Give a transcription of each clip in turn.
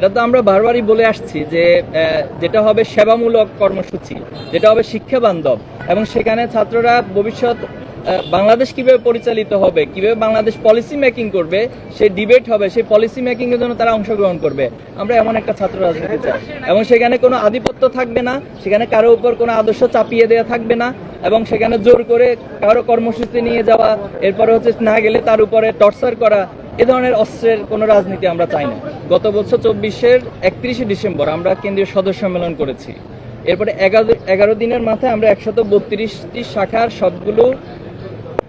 এটা তো আমরা বারবারই বলে আসছি যে যেটা হবে সেবামূলক কর্মসূচি, যেটা হবে শিক্ষা বান্ধব, এবং সেখানে ছাত্ররা ভবিষ্যৎ বাংলাদেশ কিভাবে পরিচালিত হবে, কিভাবে বাংলাদেশ পলিসি মেকিং করবে, সেই ডিবেট হবে, সেই পলিসি মেকিং এর জন্য তারা অংশগ্রহণ করবে। আমরা এমন একটা ছাত্র রাজনীতি চাই, এবং সেখানে কোনো আধিপত্য থাকবে না, সেখানে কারো উপর কোনো আদর্শ চাপিয়ে দেওয়া থাকবে না, এবং সেখানে জোর করে কারো কর্মসূচি নিয়ে যাওয়া, এরপরে হচ্ছে না গেলে তার উপরে টর্চার করা, এ ধরনের অস্ত্রের কোনো রাজনীতি আমরা চাই না। গত বছর 24-এর 31শে ডিসেম্বর আমরা কেন্দ্রীয় সদস্য সম্মেলন করেছি। এরপরে 11 দিনের মাথায় আমরা 132টি শাখার সবগুলো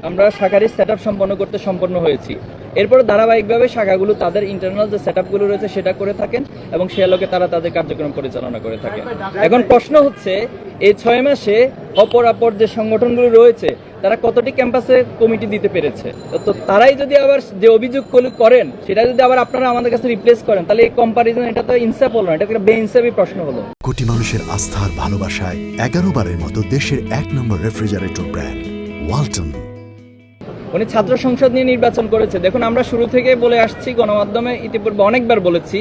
আমরা শাখারই সেট আপ সম্পন্ন হয়েছি। এরপরে ধারাবাহিকভাবে শাখাগুলো তাদের ইন্টারনাল যে সেট আপগুলো রয়েছে সেটা করে থাকেন, এবং সে আলোকে তারা তাদের কার্যক্রম পরিচালনা করে থাকেন। এখন প্রশ্ন হচ্ছে, এই 6 মাসে অপর যে সংগঠনগুলো রয়েছে তারা কতটি ক্যাম্পাসে কমিটি দিতে পেরেছে? তো তারাই যদি আবার যে অভিযোগগুলো করেন সেটা যদি আবার আপনারা আমাদের কাছে রিপ্লেস করেন, তাহলে এই কম্পারিজন, এটা তো ইনসাফ হলো না, এটা একটা বেইনসাফি প্রশ্ন হলো। কোটি মানুষের আস্থার ভালোবাসায় 11 বারের মতো দেশের 1 নম্বর রেফ্রিজারেটর ব্র্যান্ড ওয়ালটন। উনি ছাত্র সংসদ নিয়ে নির্বাচন করেছে। দেখুন, আমরা শুরু থেকে বলে আসছি, গণমাধ্যমে ইতিপূর্বে অনেকবার বলেছি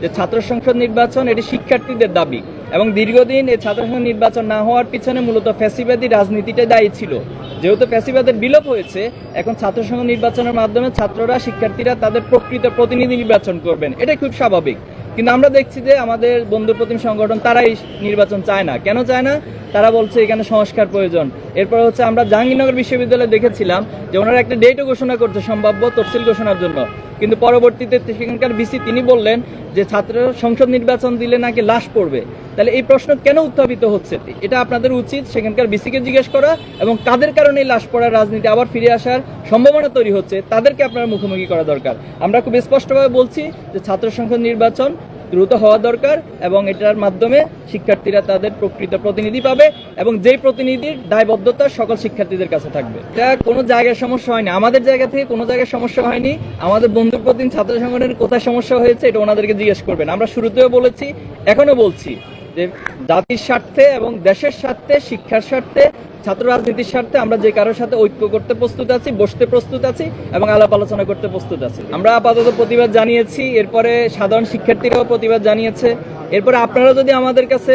যে ছাত্র সংসদ নির্বাচন এটি শিক্ষার্থীদের দাবি, এবং দীর্ঘদিন এই ছাত্র সংসদ নির্বাচন না হওয়ার পিছনে মূলত ফ্যাসিবাদী রাজনীতিটা দায়ী ছিল। যেহেতু ফ্যাসিবাদের বিলোপ হয়েছে, এখন ছাত্র সংসদ নির্বাচনের মাধ্যমে ছাত্ররা, শিক্ষার্থীরা তাদের প্রকৃত প্রতিনিধি নির্বাচন করবেন, এটাই খুব স্বাভাবিক। কিন্তু আমরা দেখছি যে আমাদের বন্ধু প্রতিম সংগঠন তারাই নির্বাচন চায় না। কেন চায় না? তারা বলছে এখানে সংস্কার প্রয়োজন। এরপর হচ্ছে আমরা জাহাঙ্গীরনগর বিশ্ববিদ্যালয়ে দেখেছিলাম যে ওনারা একটা ডেটও ঘোষণা করছে সম্ভাব্য তফসিল ঘোষণার জন্য, কিন্তু পরবর্তীতে সেখানকার ভিসি তিনি বললেন যে ছাত্র সংসদ নির্বাচন দিলে নাকি লাশ পড়বে। তাহলে এই প্রশ্ন কেন উত্থাপিত হচ্ছে? এটা আপনাদের উচিত সেখানকার ভিসিকে জিজ্ঞেস করা, এবং কাদের কারণে লাশ পড়ার রাজনীতি আবার ফিরে আসার সম্ভাবনা তৈরি হচ্ছে তাদেরকে আপনারা মুখোমুখি করা দরকার। আমরা খুব স্পষ্টভাবে বলছি যে ছাত্র সংসদ নির্বাচন দ্রুত হওয়া দরকার, এবং এটার মাধ্যমে শিক্ষার্থীরা তাদের প্রকৃত প্রতিনিধি পাবে, এবং যেই প্রতিনিধির দায়বদ্ধতা সকল শিক্ষার্থীদের কাছে থাকবে। এটা কোনো জায়গায় সমস্যা হয়নি, আমাদের জায়গা থেকে কোনো জায়গায় সমস্যা হয়নি। আমাদের বন্ধু প্রতিম ছাত্র সংগঠনের কোথায় সমস্যা হয়েছে এটা ওনাদেরকে জিজ্ঞেস করবেন। আমরা শুরুতেও বলেছি, এখনো বলছি যে জাতির স্বার্থে এবং দেশের স্বার্থে, শিক্ষার স্বার্থে, ছাত্র রাজনীতির স্বার্থে আমরা যে কারোর সাথে ঐক্য করতে প্রস্তুত আছি, বসতে প্রস্তুত আছি, এবং আলাপ আলোচনা করতে প্রস্তুত আছি। আমরা আপাতত প্রতিবাদ জানিয়েছি, এরপরে সাধারণ শিক্ষার্থীরাও প্রতিবাদ জানিয়েছে। এরপরে আপনারা যদি আমাদের কাছে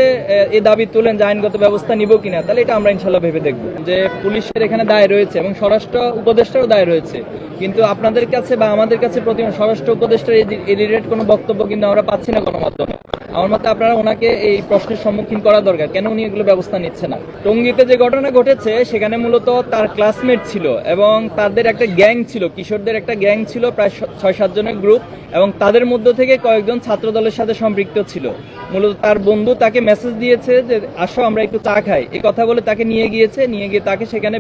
এই দাবি তুলেন যে আইনগত ব্যবস্থা নিব কিনা, তাহলে এটা আমরা ইনশাল্লাহ ভেবে দেখব। যে পুলিশের এখানে দায় রয়েছে এবং স্বরাষ্ট্র উপদেষ্টারও দায় রয়েছে, কিন্তু আপনাদের কাছে বা আমাদের কাছে স্বরাষ্ট্র উপদেষ্টার এই রিলেটেড কোনো বক্তব্য কিন্তু আমরা পাচ্ছি না গণমাধ্যমে। আমার মতে আপনারা ওনাকে এই প্রশ্নের সম্মুখীন করা দরকার, কেন উনি এগুলো ব্যবস্থা নিচ্ছে না। টঙ্গীতে যে ঘটনা ঘটেছে সেখানে মূলত তার ক্লাসমেট ছিল, এবং তাদের একটা গ্যাং ছিল, কিশোরদের একটা গ্যাং ছিল, প্রায় 6-7 জনের গ্রুপ, এবং তাদের মধ্য থেকে কয়েকজন ছাত্র দলের সাথে সম্পৃক্ত ছিল। মূলত তার বন্ধু তাকে মেসেজ দিয়েছে যে আসো আমরা একটু চা খাই, এই কথা বলে তাকে নিয়ে গিয়ে তাকে সেখানে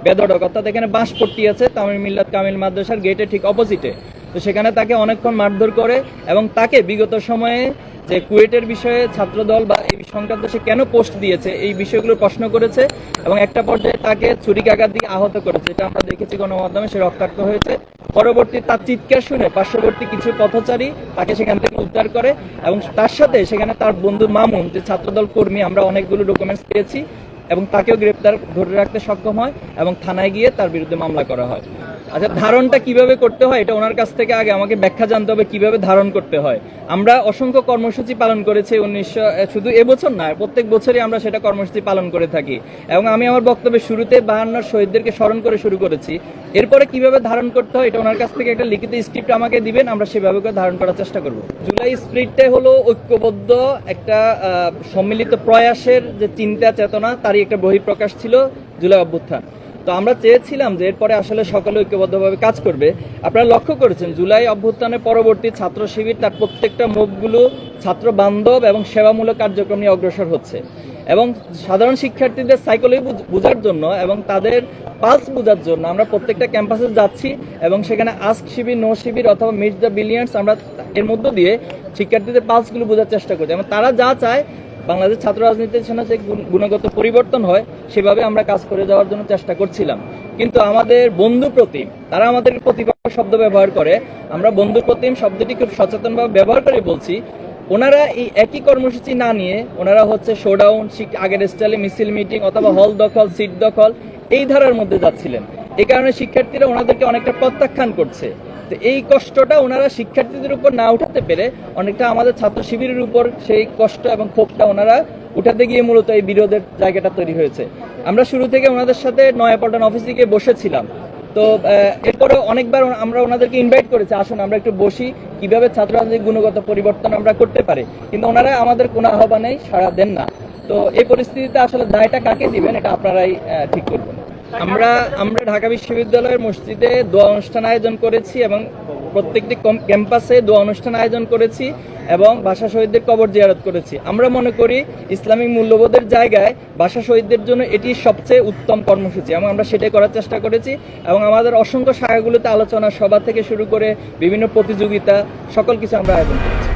বেধড়ক, অর্থাৎ এখানে বাঁশপট্টি আছে তামিল মিল্লাত কামিল মাদ্রাসার গেটের ঠিক অপোজিটে, তো সেখানে তাকে অনেকক্ষণ মারধর করে, এবং তাকে বিগত সময়ে যে কুয়েটের বিষয়ে ছাত্রদল বা এই সংক্রান্ত সে কেন পোস্ট দিয়েছে এই বিষয়গুলো প্রশ্ন করেছে, এবং একটা পর্যায়ে তাকে ছুরিকাঘাত দিয়ে আহত করেছে। এটা আমরা দেখেছি গণমাধ্যমে, সে রক্তাক্ত হয়েছে। পরবর্তী তার চিৎকার শুনে পার্শ্ববর্তী কিছু পথচারী তাকে সেখান থেকে উদ্ধার করে, এবং তার সাথে সেখানে তার বন্ধু মামুন, যে ছাত্রদল কর্মী, আমরা অনেকগুলো ডকুমেন্টস পেয়েছি, এবং তাকেও গ্রেপ্তার ধরে রাখতে সক্ষম হয়, এবং থানায় গিয়ে তার বিরুদ্ধে মামলা করা হয়। আচ্ছা, ধারণটা কিভাবে করতে হয় এটা ওনার কাছ থেকে আগে আমাকে ব্যাখ্যা জানতে হবে কিভাবে ধারণ করতে হয়। আমরা অসংখ্য কর্মসূচি পালন করেছি, শুধু এবছর না, প্রত্যেক বছরই আমরা সেটা কর্মসূচি পালন করে থাকি, এবং আমি আমার বক্তব্যের শুরুতে 52 শহীদদেরকে স্মরণ করে শুরু করেছি। এরপরে কিভাবে ধারণ করতে হয় এটা ওনার কাছ থেকে একটা লিখিত স্ক্রিপ্ট আমাকে দিবেন, আমরা সেভাবে করে ধারণ করার চেষ্টা করব। জুলাই স্প্রিটটাই হলো ঐক্যবদ্ধ একটা সম্মিলিত প্রয়াসের যে চিন্তা চেতনা, তারই একটা বহিঃপ্রকাশ ছিল জুলাই অভ্যুত্থান। তো আমরা চেয়েছিলাম যে এরপরে আসলে সকলে ঐক্যবদ্ধভাবে কাজ করবে। আপনারা লক্ষ্য করেছেন জুলাই অভ্যুত্থানের পরবর্তী ছাত্র শিবির তার প্রত্যেকটা মুভগুলো ছাত্র বান্ধব এবং সেবামূলক কার্যক্রম নিয়ে অগ্রসর হচ্ছে, এবং সাধারণ শিক্ষার্থীদের সাইকোলজি বোঝার জন্য এবং তাদের পালস বোঝার জন্য আমরা প্রত্যেকটা ক্যাম্পাসে যাচ্ছি, এবং সেখানে আস্ক শিবির, নো শিবির অথবা মিট দ্য বিলিয়ন্স, আমরা এর মধ্য দিয়ে শিক্ষার্থীদের পালসগুলো বোঝার চেষ্টা করছি, এবং তারা যা চায় বাংলাদেশ ছাত্র রাজনীতির জন্য যে গুণগত পরিবর্তন হয় সেভাবে আমরা কাজ করে যাওয়ার জন্য চেষ্টা করছিলাম। কিন্তু আমাদের বন্ধু প্রতিম তারা আমাদের প্রতিপক্ষ শব্দ ব্যবহার করে, আমরা বন্ধু প্রতিম শব্দটি খুব সচেতনভাবে ব্যবহার করে বলছি। ওনারা এই একই কর্মসূচি না নিয়ে ওনারা হচ্ছে শোডাউন, আগের স্টাইলে মিছিল মিটিং অথবা হল দখল, সিট দখল, এই ধারার মধ্যে যাচ্ছিলেন। এই কারণে শিক্ষার্থীরা ওনাদেরকে অনেকটা প্রত্যাখ্যান করছে। তো এই কষ্টটা ওনারা শিক্ষার্থীদের উপর না উঠাতে পেরে অনেকটা আমাদের ছাত্র শিবিরের উপর সেই কষ্ট এবং ক্ষোভটা ওনারা উঠাতে গিয়ে মূলত এই বিরোধের জায়গাটা তৈরি হয়েছে। আমরা শুরু থেকে ওনাদের সাথে নয়াপল্টন অফিসে গিয়ে বসেছিলাম। তো এরপরে অনেকবার আমরা ওনাদেরকে ইনভাইট করেছি, আসুন আমরা একটু বসি, কিভাবে ছাত্র রাজনীতির গুণগত পরিবর্তন আমরা করতে পারি, কিন্তু ওনারা আমাদের কোনো আহ্বানেই সাড়া দেন না। তো এই পরিস্থিতিতে আসলে দায়টা কাকে দিবেন এটা আপনারাই ঠিক করবেন। আমরা ঢাকা বিশ্ববিদ্যালয়ের মসজিদে দোয়া অনুষ্ঠান আয়োজন করেছি এবং প্রত্যেকটি ক্যাম্পাসে দোয়া অনুষ্ঠান আয়োজন করেছি এবং ভাষা শহীদদের কবর জিয়ারত করেছি। আমরা মনে করি ইসলামিক মূল্যবোধের জায়গায় ভাষা শহীদদের জন্য এটি সবচেয়ে উত্তম কর্মসূচি এবং আমরা সেটাই করার চেষ্টা করেছি এবং আমাদের অসংখ্য শাখাগুলোতে আলোচনা সভা থেকে শুরু করে বিভিন্ন প্রতিযোগিতা সকল কিছু আমরা আয়োজন করেছি।